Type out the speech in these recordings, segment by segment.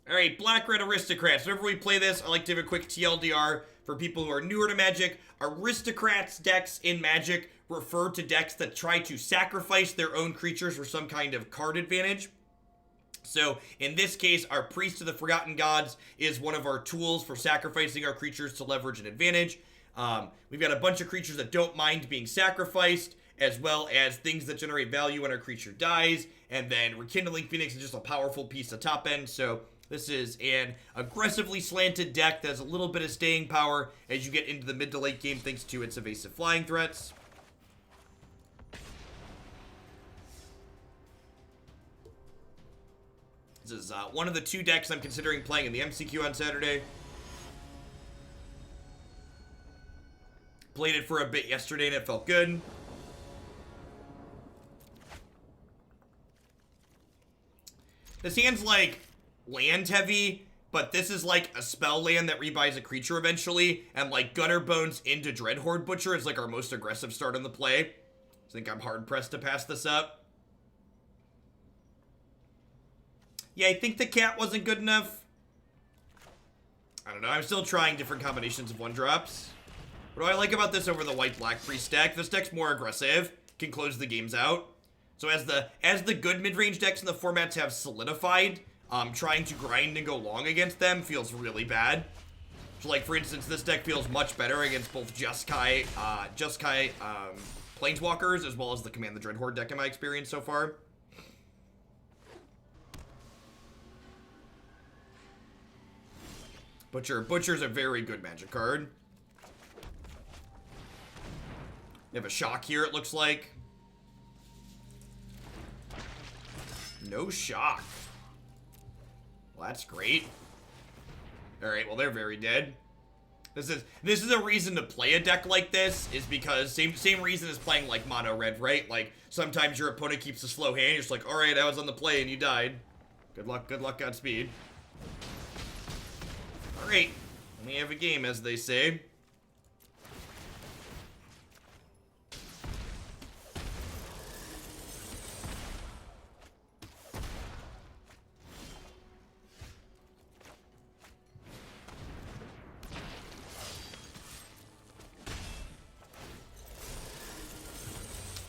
Alright, Black-Red Aristocrats. Whenever we play this, I like to have a quick TLDR for people who are newer to Magic. Aristocrats decks in Magic refer to decks that try to sacrifice their own creatures for some kind of card advantage. So, in this case, our Priest of the Forgotten Gods is one of our tools for sacrificing our creatures to leverage an advantage. We've got a bunch of creatures that don't mind being sacrificed, as well as things that generate value when our creature dies. And then Rekindling Phoenix is just a powerful piece of top end. So, this is an aggressively slanted deck that has a little bit of staying power as you get into the mid to late game thanks to its evasive flying threats. This is one of the 2 decks I'm considering playing in the MCQ on Saturday. Played it for a bit yesterday and it felt good. This hand's like land heavy, but this is like a spell land that rebuys a creature eventually, and like Gutterbones into Dreadhorde Butcher is like our most aggressive start on the play. I think I'm hard pressed to pass this up. Yeah, I think the cat wasn't good enough. I don't know, I'm still trying different combinations of 1-drops. What do I like about this over the white-black priest deck? This deck's more aggressive, can close the games out. So as the good mid-range decks in the formats have solidified, trying to grind and go long against them feels really bad. So like, for instance, this deck feels much better against both Jeskai Planeswalkers, as well as the Command the Dreadhorde deck in my experience so far. Butcher's a very good Magic card. They have a shock here, it looks like. No shock. Well, that's great. Alright, well, they're very dead. This is a reason to play a deck like this, is because same reason as playing like mono red, right? Like sometimes your opponent keeps a slow hand, you're just like, alright, I was on the play and you died. Good luck, Godspeed. Alright, we have a game, as they say.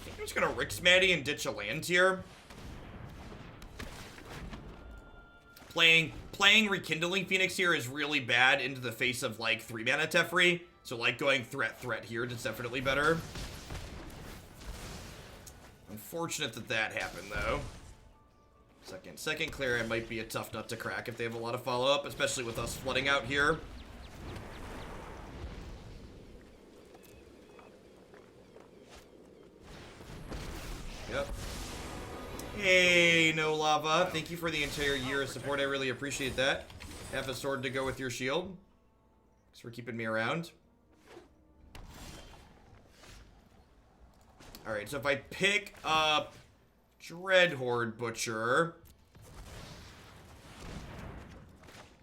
I'm just gonna Rix Maadi and ditch a land here. Playing Rekindling Phoenix here is really bad into the face of like 3-mana Teferi. So like going threat here is definitely better. Unfortunate that happened though. Second clear might be a tough nut to crack if they have a lot of follow-up, especially with us flooding out here. Yep. Hey, no lava. Thank you for the entire year of support. I really appreciate that. Have a sword to go with your shield. Thanks for keeping me around. Alright, so if I pick up Dreadhorde Butcher,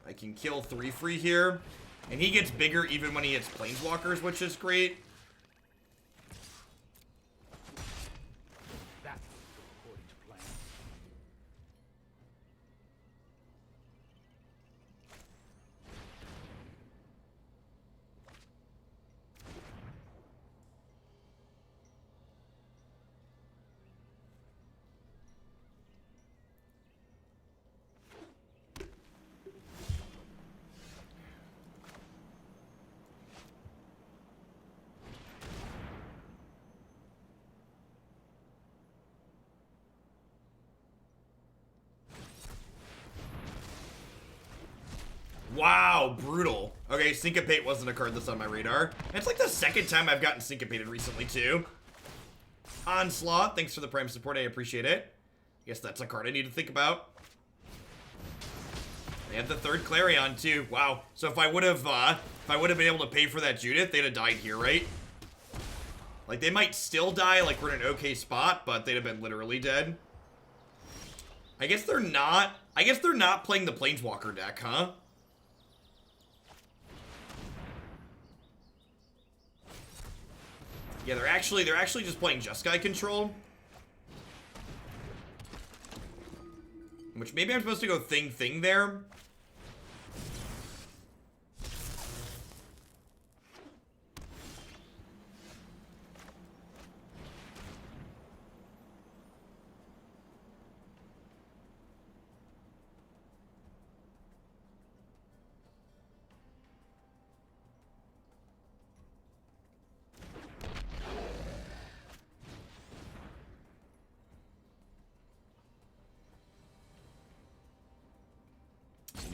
I can kill 3 free here. And he gets bigger even when he hits Planeswalkers, which is great. Wow, brutal. Okay, Syncopate wasn't a card that's on my radar. And it's like the second time I've gotten Syncopated recently, too. Onslaught, thanks for the Prime support, I appreciate it. Guess that's a card I need to think about. They had the 3rd Clarion, too. Wow. So if I would have been able to pay for that Judith, they'd have died here, right? Like, they might still die, like we're in an okay spot, but they'd have been literally dead. I guess they're not playing the Planeswalker deck, huh? Yeah, they're actually just playing Jeskai Control. Which maybe I'm supposed to go thing there.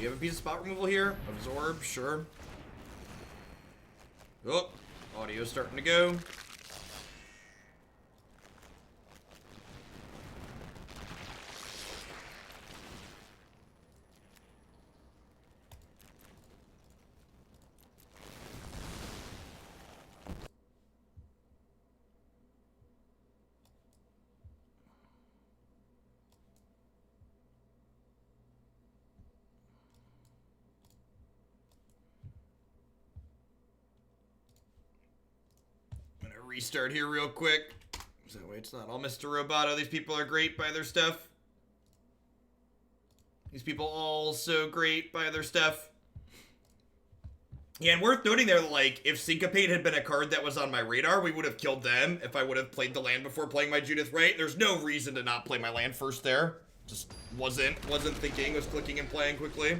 Do you have a piece of spot removal here? Absorb, sure. Oh, audio's starting to go. Restart here real quick. So that way it's not all Mr. Roboto. These people are great by their stuff. These people all so great by their stuff. Yeah, and worth noting there, like, if Syncopate had been a card that was on my radar, we would have killed them if I would have played the land before playing my Judith, right? There's no reason to not play my land first there. Just wasn't thinking, was clicking and playing quickly.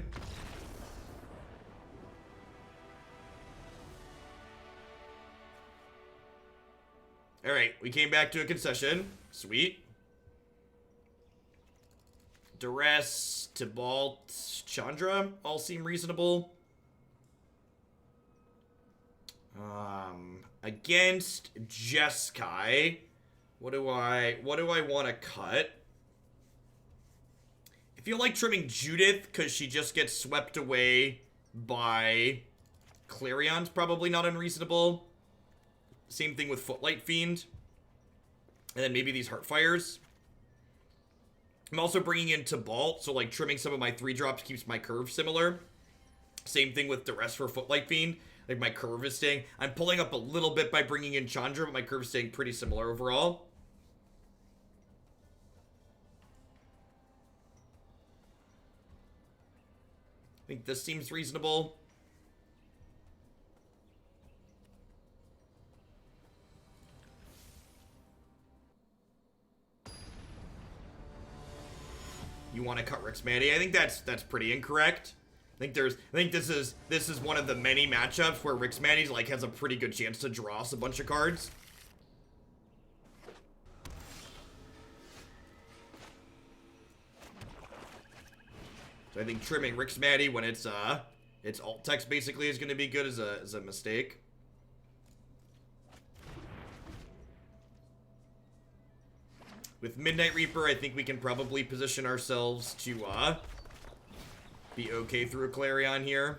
Alright, we came back to a concession. Sweet. Duress, Tibalt, Chandra all seem reasonable. Against Jeskai, what do I want to cut? I feel like trimming Judith because she just gets swept away by Clarion's probably not unreasonable. Same thing with Footlight Fiend. And then maybe these Heartfires. I'm also bringing in Tibalt, so like trimming some of my 3-drops keeps my curve similar. Same thing with Duress for Footlight Fiend. Like my curve is staying. I'm pulling up a little bit by bringing in Chandra, but my curve is staying pretty similar overall. I think this seems reasonable. You want to cut Rix Maadi? I think that's pretty incorrect. I think this is one of the many matchups where Rix Maadi like has a pretty good chance to draw us a bunch of cards. So I think trimming Rix Maadi when it's alt text basically is going to be good as a mistake. With Midnight Reaper, I think we can probably position ourselves to be okay through a Clarion here.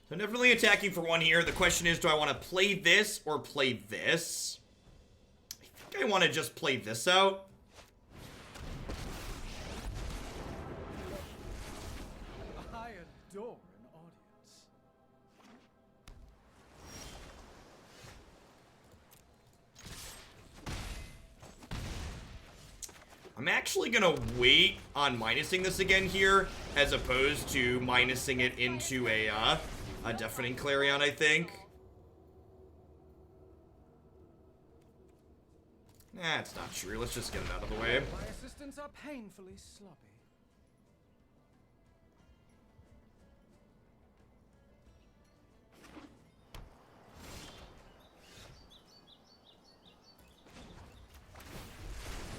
So definitely attacking for one here. The question is, do I want to play this or play this? I think I want to just play this out. I adore an audience. I'm actually gonna wait on minusing this again here, as opposed to minusing it into a Deafening Clarion, I think. Nah, it's not true. Let's just get it out of the way. My assistants are painfully sloppy.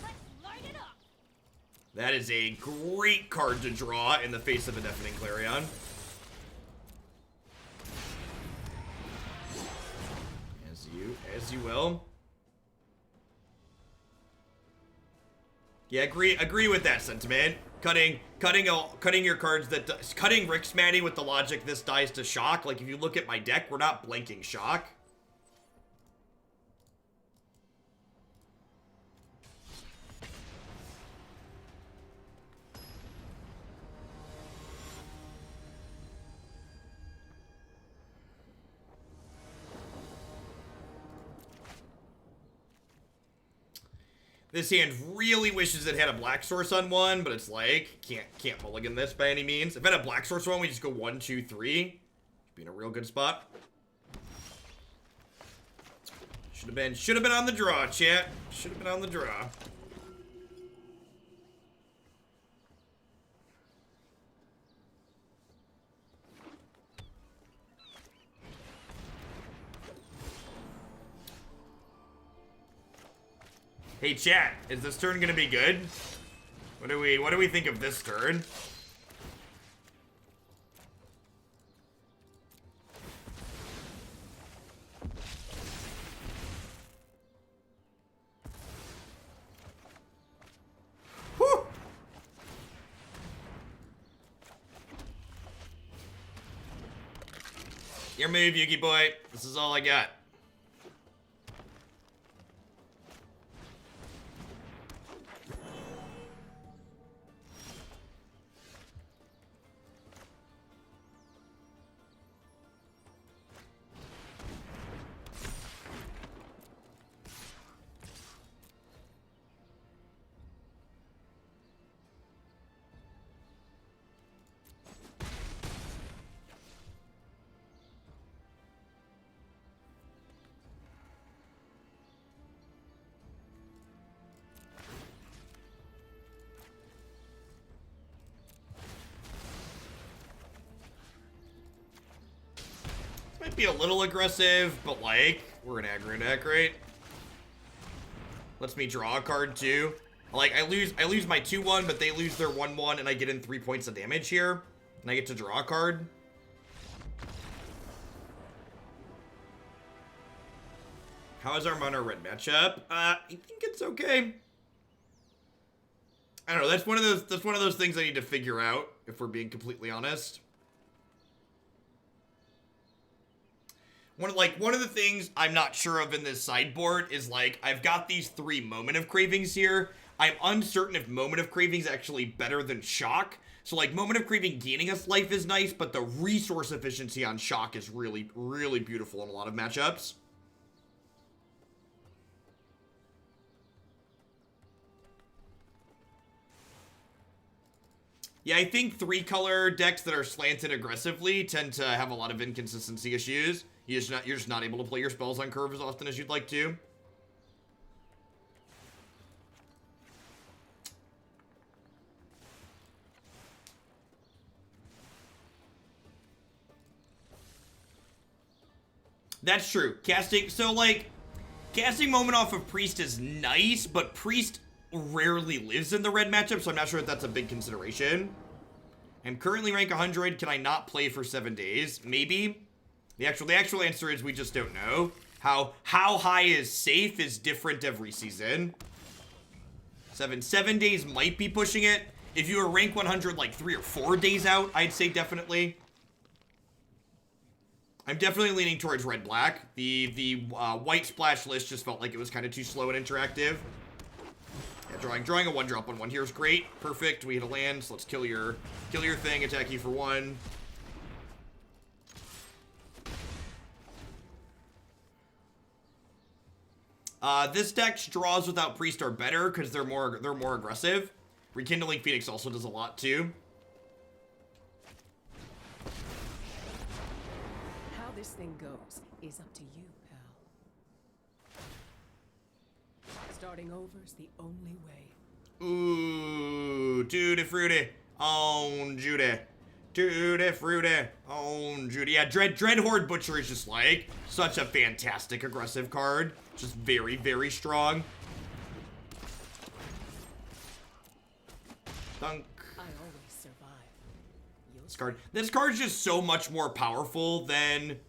Let's light it up. That is a great card to draw in the face of a Deafening Clarion. As you will. Yeah, agree with that sentiment. Cutting your cards cutting Rix Maadi with the logic this dies to shock. Like if you look at my deck, we're not blanking shock. This hand really wishes it had a black source on one, but it's like, can't mulligan this by any means. If it had a black source one, we just go 1, 2, 3. Should be in a real good spot. Should have been on the draw, chat. Should have been on the draw. Hey chat, is this turn gonna be good? What do we think of this turn? Whew. Your move, Yuki boy. This is all I got. Might be a little aggressive, but like, we're an aggro deck, right? Lets me draw a card too. Like, I lose my 2-1, but they lose their 1-1, and I get in 3 points of damage here. And I get to draw a card. How is our mono red matchup? I think it's okay. I don't know, that's one of those things I need to figure out, if we're being completely honest. One of the things I'm not sure of in this sideboard is, like, I've got these 3 Moment of Cravings here. I'm uncertain if Moment of Craving is actually better than Shock. So, like, Moment of Craving gaining us life is nice, but the resource efficiency on Shock is really, really beautiful in a lot of matchups. Yeah, I think 3-color decks that are slanted aggressively tend to have a lot of inconsistency issues. You're just not able to play your spells on curve as often as you'd like to. That's true. Casting Moment off of Priest is nice, but Priest rarely lives in the red matchup, so I'm not sure if that's a big consideration. I'm currently rank 100. Can I not play for 7 days? Maybe. The actual answer is we just don't know. How high is safe is different every season. 7 days might be pushing it. If you were rank 100 like 3 or 4 days out, I'd say definitely. I'm definitely leaning towards red-black. The white splash list just felt like it was kind of too slow and interactive. Yeah, drawing a 1-drop on 1 here is great. Perfect. We hit a land, so let's kill your thing, attack you for 1. This deck's draws without Priest are better because they're more aggressive. Rekindling Phoenix also does a lot too. How this thing goes is up to you, pal. Starting over's the only way. Ooh, Tutti Frutti on Judy. Tutti Frutti on Judy. Yeah, Dreadhorde Butcher is just like such a fantastic aggressive card. Just very, very strong. Dunk. I always survive. This card's just so much more powerful than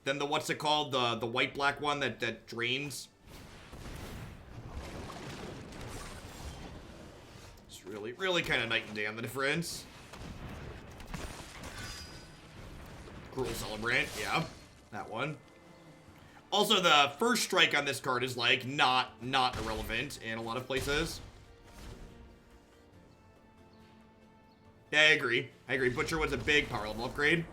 the what's it called? The white-black one that drains. It's really, really kind of night and day on the difference. Cruel Celebrant, yeah. That one. Also, the first strike on this card is, like, not irrelevant in a lot of places. Yeah, I agree. Butcher was a big power level upgrade.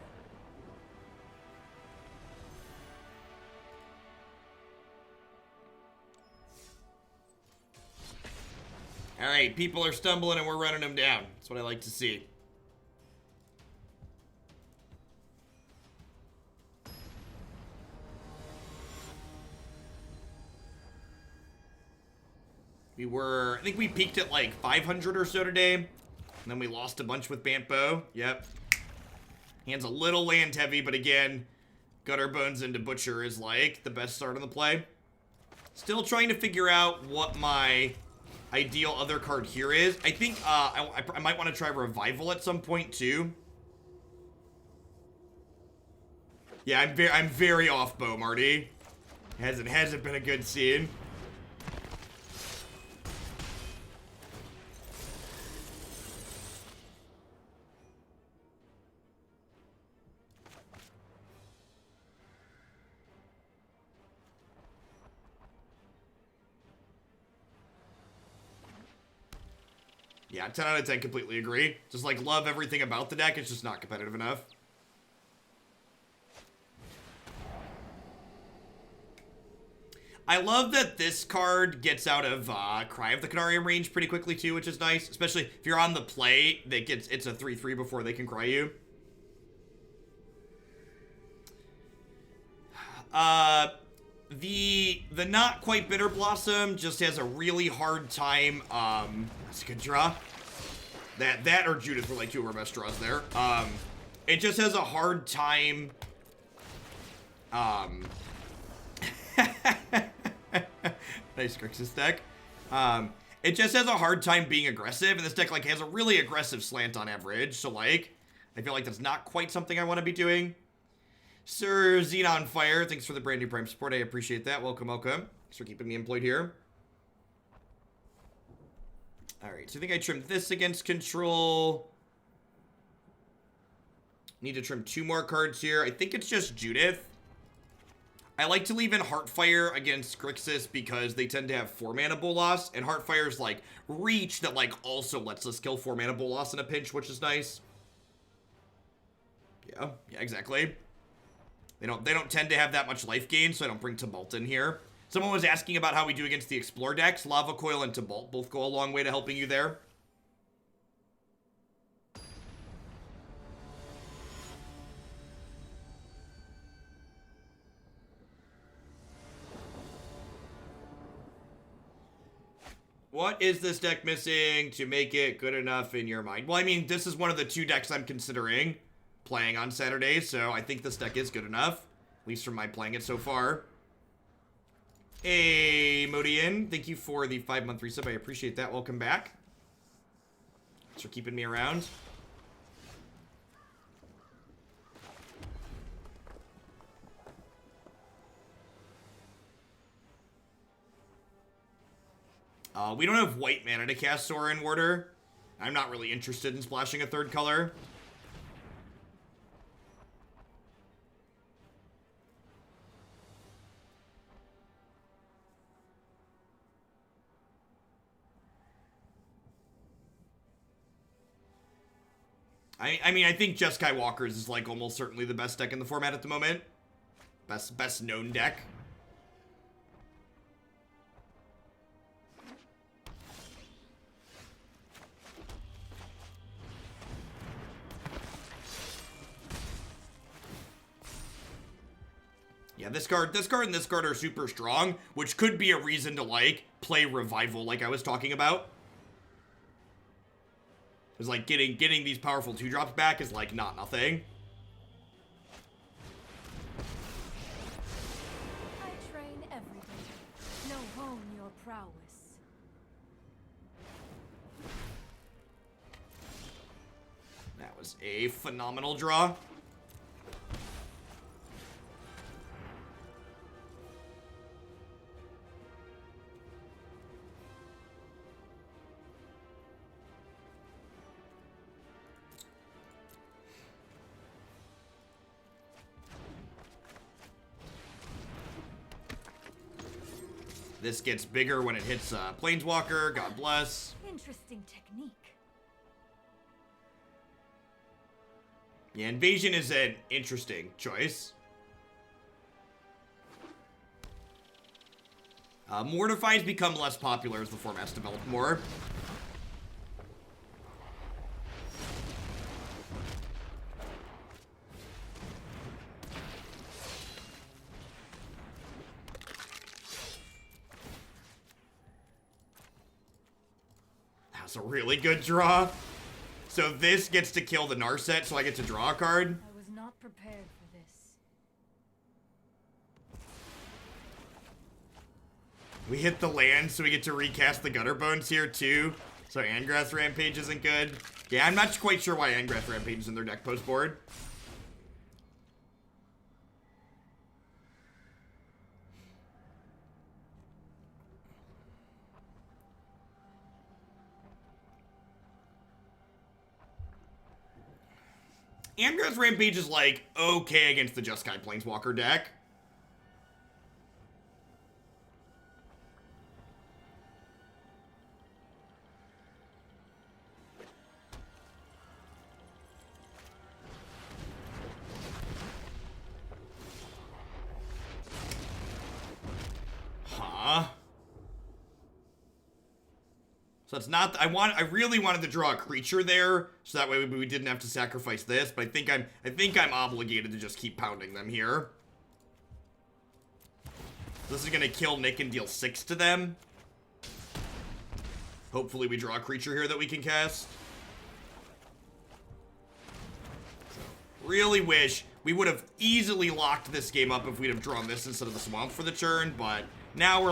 Alright, people are stumbling and we're running them down. That's what I like to see. I think we peaked at like 500 or so today. And then we lost a bunch with Bantbo. Yep. Hand's a little land heavy, but again, Gutterbones into Butcher is like the best start on the play. Still trying to figure out what my ideal other card here is. I think I might want to try Revival at some point too. Yeah, I'm very off bow, Marty. Hasn't been a good scene. Yeah, 10 out of 10, completely agree. Just like love everything about the deck, it's just not competitive enough. I love that this card gets out of Cry of the Canarium range pretty quickly too, which is nice. Especially if you're on the play, it's a 3/3 before they can cry you. The not quite Bitter Blossom just has a really hard time. That's a good draw. That or Judith were like two of our best draws there. It just has a hard time. Nice Grixis deck. It just has a hard time being aggressive, and this deck like has a really aggressive slant on average. So like, I feel like that's not quite something I want to be doing. Sir Xenon Fire, thanks for the brand new Prime support. I appreciate that. Welcome, welcome. Thanks for keeping me employed here. Alright, so I think I trimmed this against control. Need to trim 2 more cards here. I think it's just Judith. I like to leave in Heartfire against Grixis because they tend to have 4 mana Bolas, and Heartfire's like reach that like also lets us kill 4 mana Bolas in a pinch, which is nice. Yeah, exactly. They don't tend to have that much life gain, so I don't bring Tibalt in here. Someone was asking about how we do against the Explore decks. Lava Coil and Tibalt both go a long way to helping you there. What is this deck missing to make it good enough in your mind? Well, I mean, this is one of the 2 decks I'm considering playing on Saturday, so I think this deck is good enough, at least from my playing it so far. Hey, Modian, thank you for the 5-month resub. I appreciate that. Welcome back. Thanks for keeping me around. We don't have white mana to cast Sorin Warder. I'm not really interested in splashing a 3rd color. I mean, I think Jeskai Walker's is like almost certainly the best deck in the format at the moment. Best known deck. Yeah, this card and this card are super strong, which could be a reason to like play Revival like I was talking about. Because like getting these powerful 2-drops back is like not nothing. I train every day. Know hone your prowess. That was a phenomenal draw. This gets bigger when it hits Planeswalker. God bless. Interesting technique. Yeah, Invasion is an interesting choice. Mortify's become less popular as the format's developed more. That's a really good draw. So this gets to kill the Narset, so I get to draw a card. I was not prepared for this. We hit the land, so we get to recast the Gutterbones here, too. So Angrath Rampage isn't good. Yeah, I'm not quite sure why Angrath Rampage is in their deck post-board. Angrath Rampage is, like, okay against the Jeskai Planeswalker deck. Huh? So it's not, I really wanted to draw a creature there, so that way we didn't have to sacrifice this, but I think I'm obligated to just keep pounding them here. This is gonna kill Nick and deal 6 to them. Hopefully we draw a creature here that we can cast. So, really wish we would have easily locked this game up if we'd have drawn this instead of the swamp for the turn, but now we're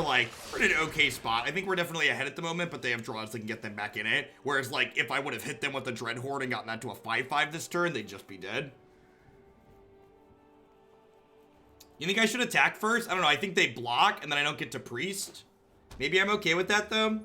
in an okay spot. I think we're definitely ahead at the moment, but they have draws that can get them back in it. Whereas, like, if I would have hit them with the Dreadhorde and gotten that to a 5/5 this turn, they'd just be dead. You think I should attack first? I don't know. I think they block, and then I don't get to Priest. Maybe I'm okay with that, though.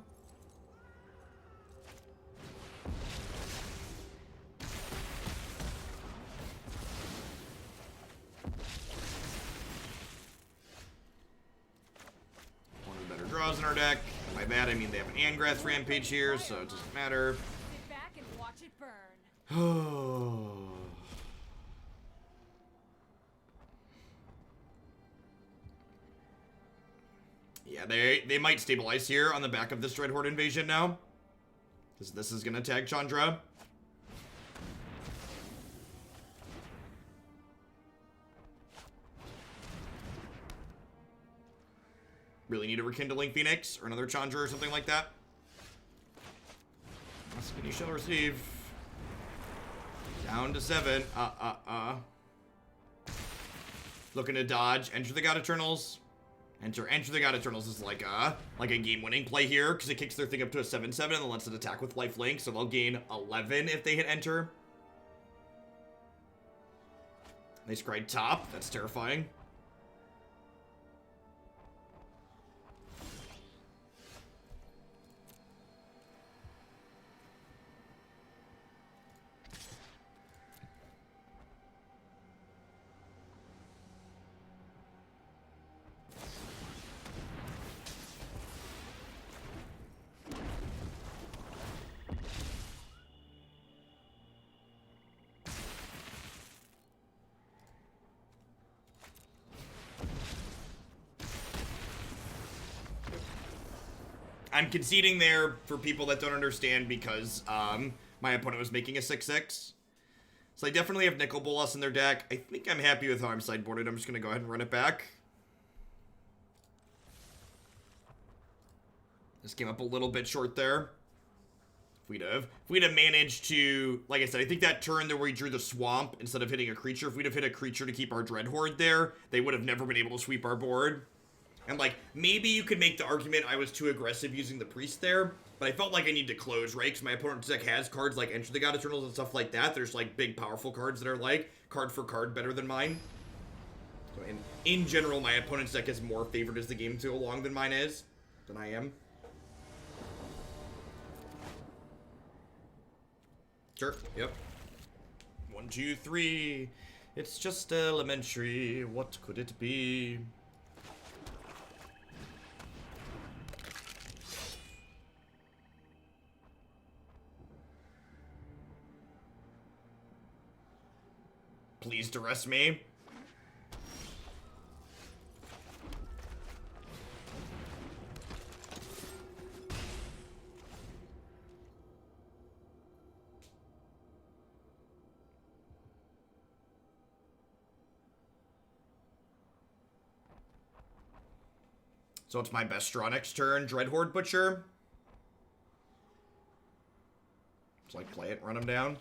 Draws in our deck. By that I mean they have an Angrath Rampage here, so it doesn't matter. Sit back and watch it burn. Yeah, they might stabilize here on the back of this Dreadhorde invasion now. Because this is gonna tag Chandra. Really need a Rekindling Phoenix or another Chandra or something like that. Asking you shall receive. Down to 7. Looking to dodge. Enter the God Eternals. Enter the God Eternals is like a game-winning play here because it kicks their thing up to a 7/7 and then lets it attack with lifelink, so they'll gain 11 if they hit enter. They scry top. That's terrifying. I'm conceding there for people that don't understand because my opponent was making a 6/6. So they definitely have Nicol Bolas in their deck. I think I'm happy with how I'm sideboarded. I'm just going to go ahead and run it back. This came up a little bit short there. If we'd have managed to, like I said, I think that turn there where we drew the swamp instead of hitting a creature, if we'd have hit a creature to keep our Dreadhorde there, they would have never been able to sweep our board. And, like, maybe you could make the argument I was too aggressive using the Priest there, but I felt like I need to close, right? Because my opponent's deck has cards like Enter the God Eternals and stuff like that. There's, like, big, powerful cards that are, like, card for card better than mine. So, in general, my opponent's deck is more favored as the game goes along than mine is, than I am. Sure, yep. 1, 2, 3. It's just elementary. What could it be? Please duress me. So it's my best draw next turn, Dreadhorde Butcher. Just like play it, run him down.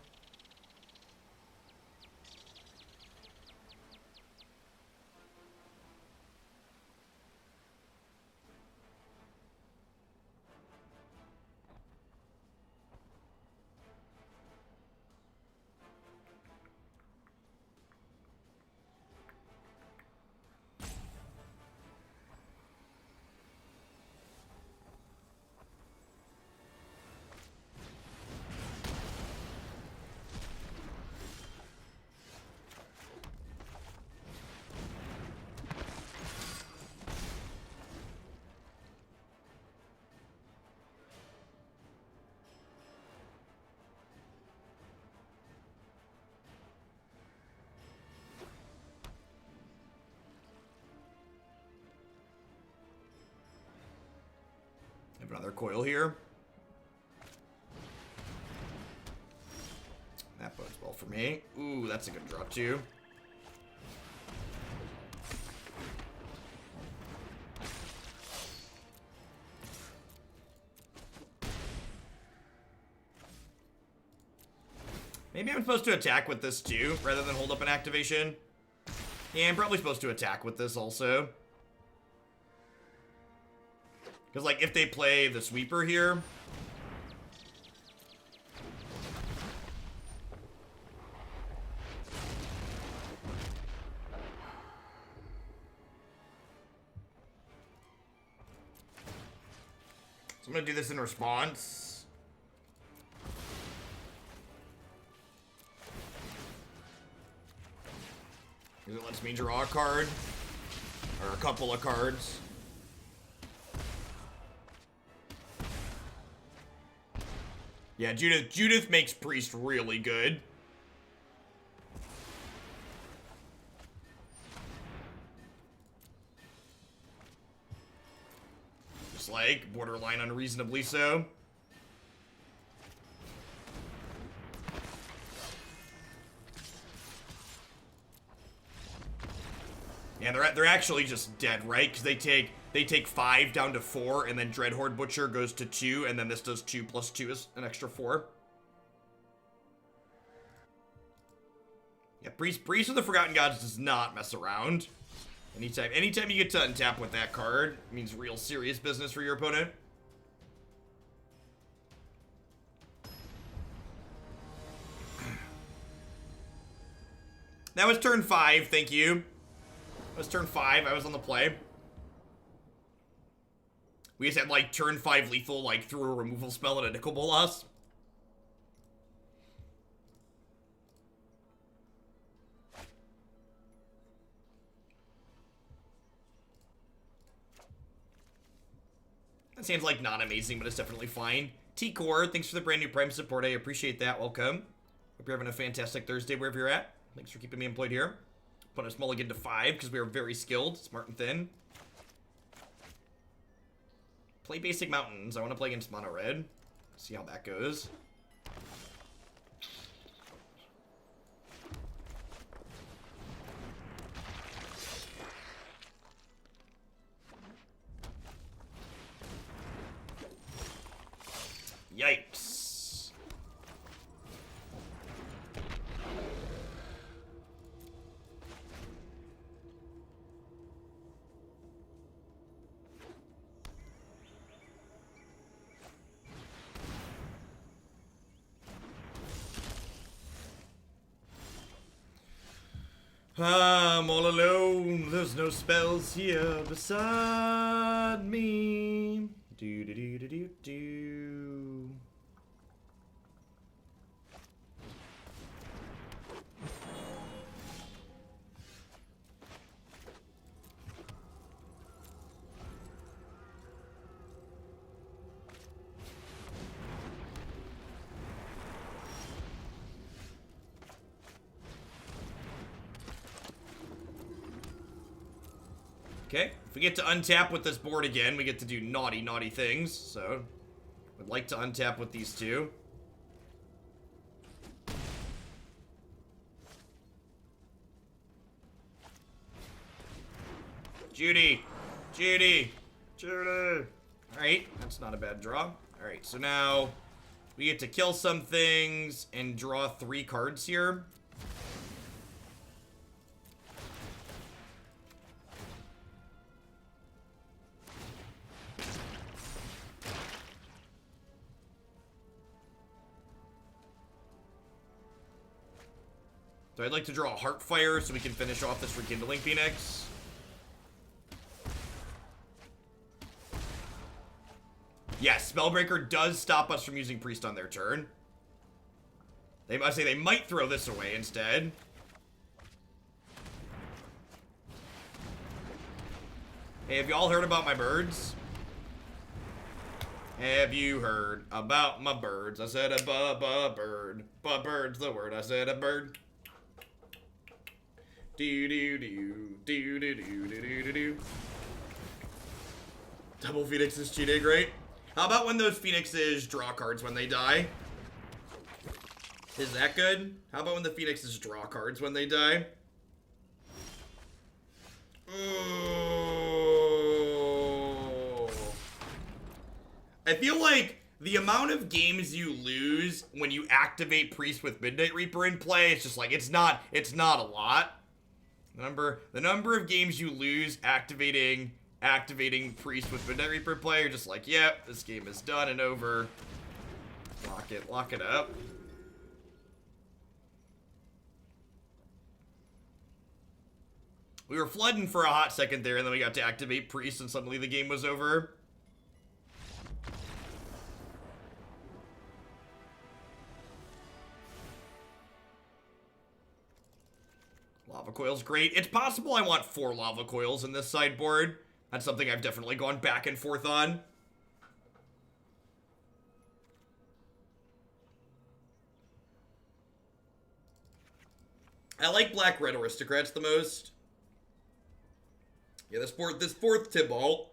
Another coil here. That bodes well for me. Ooh, that's a good draw too. Maybe I'm supposed to attack with this too, rather than hold up an activation. Yeah, I'm probably supposed to attack with this also. Because, like, if they play the sweeper here... So I'm going to do this in response. Because it lets me draw a card. Or a couple of cards. Yeah, Judith makes Priest really good. Just like, borderline unreasonably so. Yeah, they're actually just dead, right? Because they take 5 down to 4, and then Dreadhorde Butcher goes to 2, and then this does 2 plus 2 is an extra 4. Yeah, Priest of the Forgotten Gods does not mess around. Anytime you get to untap with that card, it means real serious business for your opponent. That was turn 5, thank you. That was turn 5, I was on the play. We just had, like, turn 5 lethal, like, through a removal spell and a Nickel Bolas. That seems like not amazing, but it's definitely fine. T-Core, thanks for the brand new Prime support. I appreciate that. Welcome. Hope you're having a fantastic Thursday wherever you're at. Thanks for keeping me employed here. Put us mulligan to 5 because we are very skilled, smart and thin. Play basic mountains. I want to play against mono red. See how that goes. Yikes. I'm all alone, there's no spells here beside me. Do do do do do do. Okay, if we get to untap with this board again, we get to do naughty, naughty things. So, would like to untap with these two. Judy! Judy! Judy! Alright, that's not a bad draw. Alright, so now We get to kill some things and draw 3 cards here. So I'd like to draw a Heartfire so we can finish off this Rekindling Phoenix. Yes, Spellbreaker does stop us from using Priest on their turn. I say they might throw this away instead. Hey, have you all heard about my birds? Have you heard about my birds? I said a bird. Bird's the word. I said a bird. Do. Double Phoenix is cheating, right? How about when those Phoenixes draw cards when they die? Is that good? How about when the Phoenixes draw cards when they die? Oh. I feel like the amount of games you lose when you activate Priest with Midnight Reaper in play, it's just like, it's not a lot. The number of games you lose activating Priest with Midnight Reaper play, you're just like, yep, this game is done and over. Lock it up. We were flooding for a hot second there, and then we got to activate Priest, and suddenly the game was over. Lava Coil's great. It's possible I want 4 Lava Coils in this sideboard. That's something I've definitely gone back and forth on. I like Black-Red Aristocrats the most. Yeah, this fourth Tibalt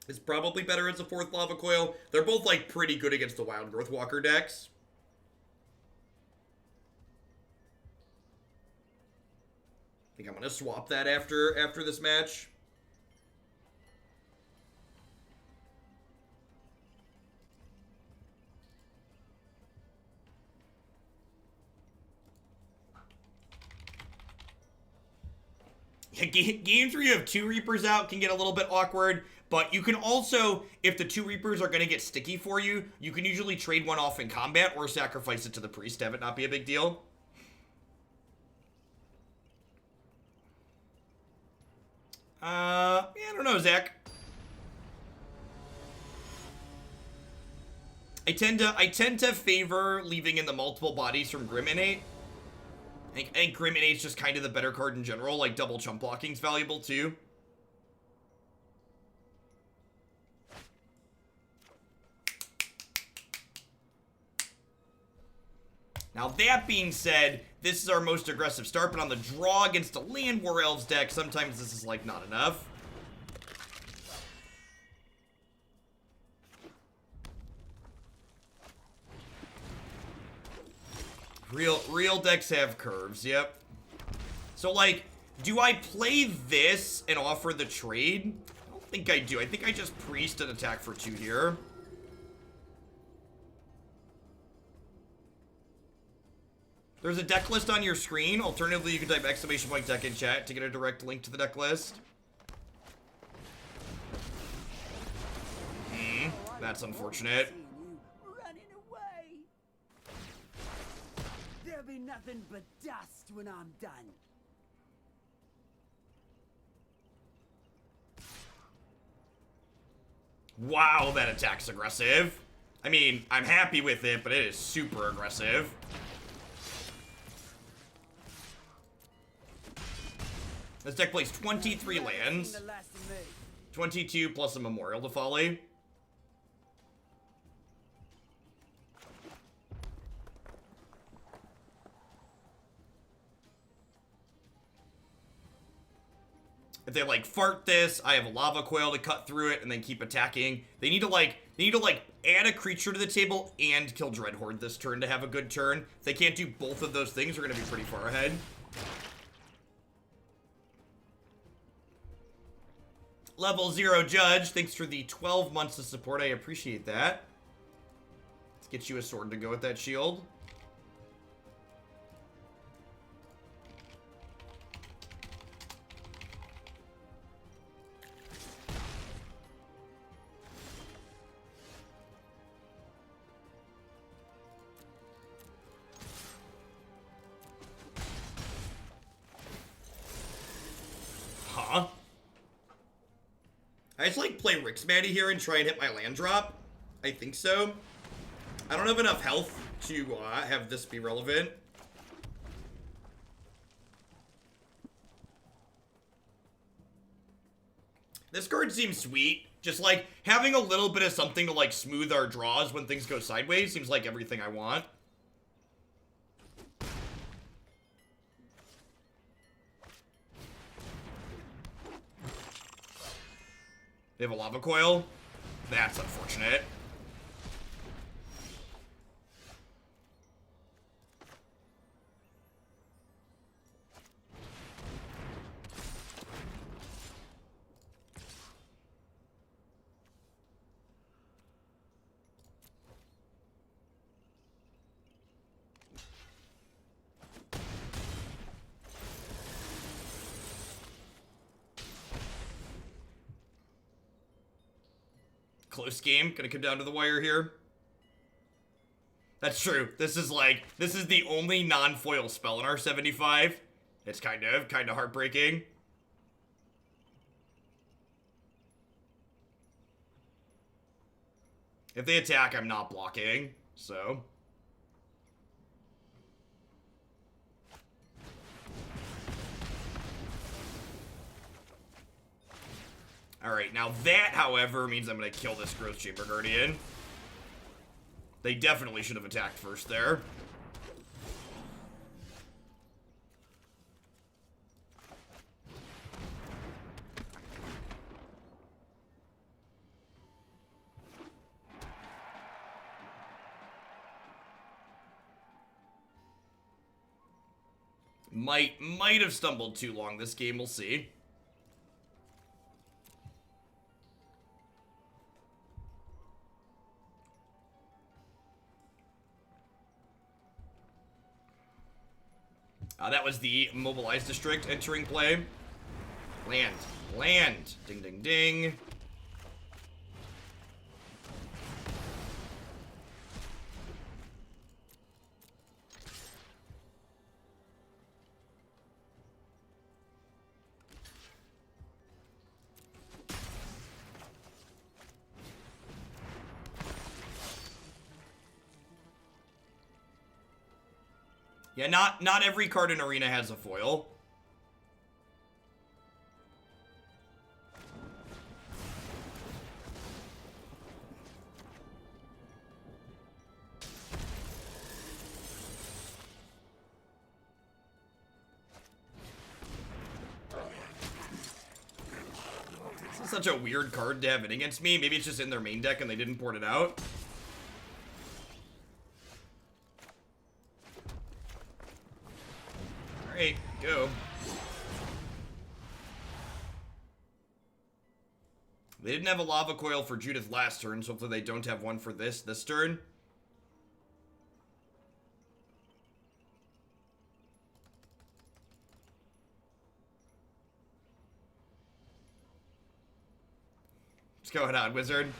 is probably better as a 4th Lava Coil. They're both, like, pretty good against the Wild Growth Walker decks. I think I'm gonna swap that after this match. Yeah, games where you have 2 Reapers out can get a little bit awkward, but you can also, if the 2 Reapers are going to get sticky for you, you can usually trade one off in combat or sacrifice it to the Priest to have it not be a big deal. Yeah, I don't know, Zach. I tend to favor leaving in the multiple bodies from Grim Innate. I think Grim Innate's just kind of the better card in general. Like, double chump blocking's valuable, too. Now, that being said, this is our most aggressive start, but on the draw against a Land War Elves deck, sometimes this is, like, not enough. Real decks have curves, yep. So, like, do I play this and offer the trade? I don't think I do. I think I just Priest and attack for 2 here. There's a deck list on your screen. Alternatively, you can type !deck in chat to get a direct link to the deck list. That's unfortunate. There'll be nothing but dust when I'm done. Wow, that attack's aggressive. I mean, I'm happy with it, but it is super aggressive. This deck plays 23 lands. 22 plus a Memorial to Folly. If they, like, fart this, I have a Lava Coil to cut through it and then keep attacking. They need to add a creature to the table and kill Dreadhorde this turn to have a good turn. If they can't do both of those things, we're going to be pretty far ahead. Level 0 Judge, thanks for the 12 months of support. I appreciate that. Get you a sword to go with that shield. Huh? I just like play Rix Maadi here and try and hit my land drop. I think so. I don't have enough health to have this be relevant. This card seems sweet. Just like having a little bit of something to like smooth our draws when things go sideways seems like everything I want. They have a Lava Coil. That's unfortunate. Close game. Gonna come down to the wire here. That's true. This is the only non-foil spell in our 75. It's kind of heartbreaking. If they attack, I'm not blocking, so. Alright, now that, however, means I'm gonna kill this Growth Chamber Guardian. They definitely should have attacked first there. Might have stumbled too long this game, we'll see. That was the Mobilized District entering play. Land. Land. Ding, ding, ding. Yeah, not every card in Arena has a foil. This is such a weird card to have it against me. Maybe it's just in their main deck and they didn't port it out. Alright, go. They didn't have a Lava Coil for Judith last turn, so hopefully they don't have one for this turn. What's going on, Wizard?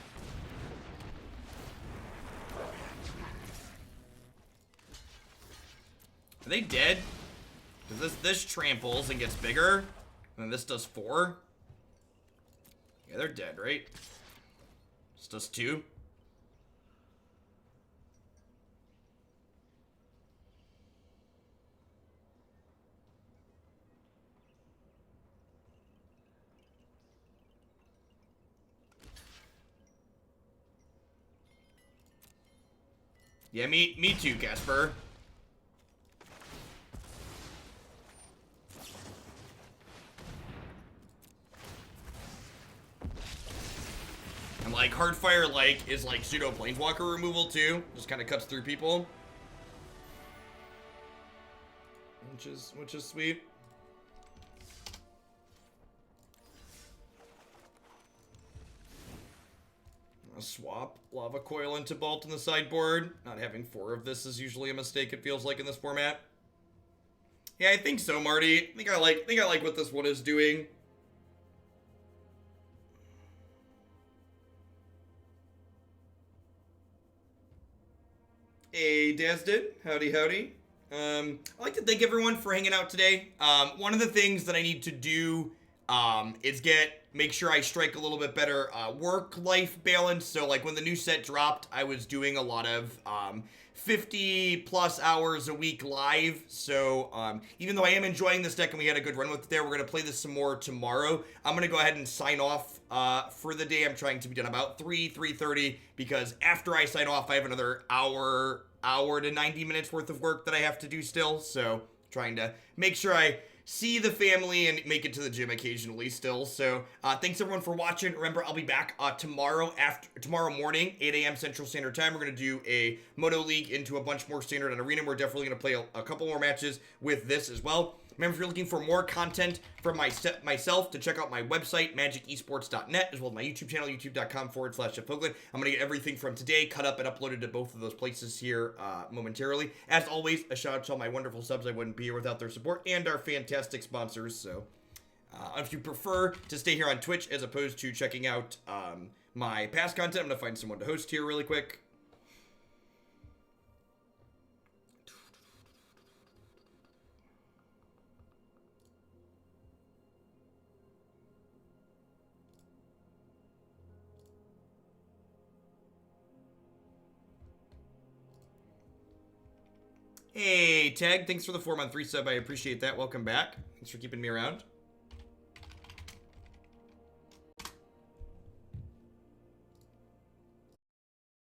Are they dead? Because this tramples and gets bigger, and then this does 4. Yeah, they're dead, right? This does 2. Yeah, me too, Casper. And like Heartfire is like pseudo planeswalker removal too. Just kind of cuts through people. Which is sweet. swap Lava Coil and Tibalt in the sideboard. Not having 4 of this is usually a mistake, it feels like, in this format. Yeah, I think so, Marty. I think I like what this one is doing. Hey, Dasdin. Howdy, howdy. I'd like to thank everyone for hanging out today. One of the things that I need to do is make sure I strike a little bit better work-life balance. So, like, when the new set dropped, I was doing a lot of 50-plus hours a week live. So, even though I am enjoying this deck and we had a good run with it there, we're going to play this some more tomorrow. I'm going to go ahead and sign off for the day. I'm trying to be done about 3:30, because after I sign off, I have another hour to 90 minutes worth of work that I have to do still. So, trying to make sure I see the family and make it to the gym occasionally still. So thanks everyone for watching. Remember, I'll be back tomorrow morning, 8 a.m. Central Standard Time. We're going to do a Moto League into a bunch more Standard and Arena. We're definitely going to play a couple more matches with this as well. Remember, if you're looking for more content from myself, to check out my website, magicesports.net, as well as my YouTube channel, youtube.com/JeffHoagland. I'm going to get everything from today cut up and uploaded to both of those places here momentarily. As always, a shout out to all my wonderful subs. I wouldn't be here without their support, and our fantastic sponsors. So if you prefer to stay here on Twitch as opposed to checking out my past content, I'm going to find someone to host here really quick. Hey, Tag, thanks for the 4-month resub. I appreciate that. Welcome back. Thanks for keeping me around.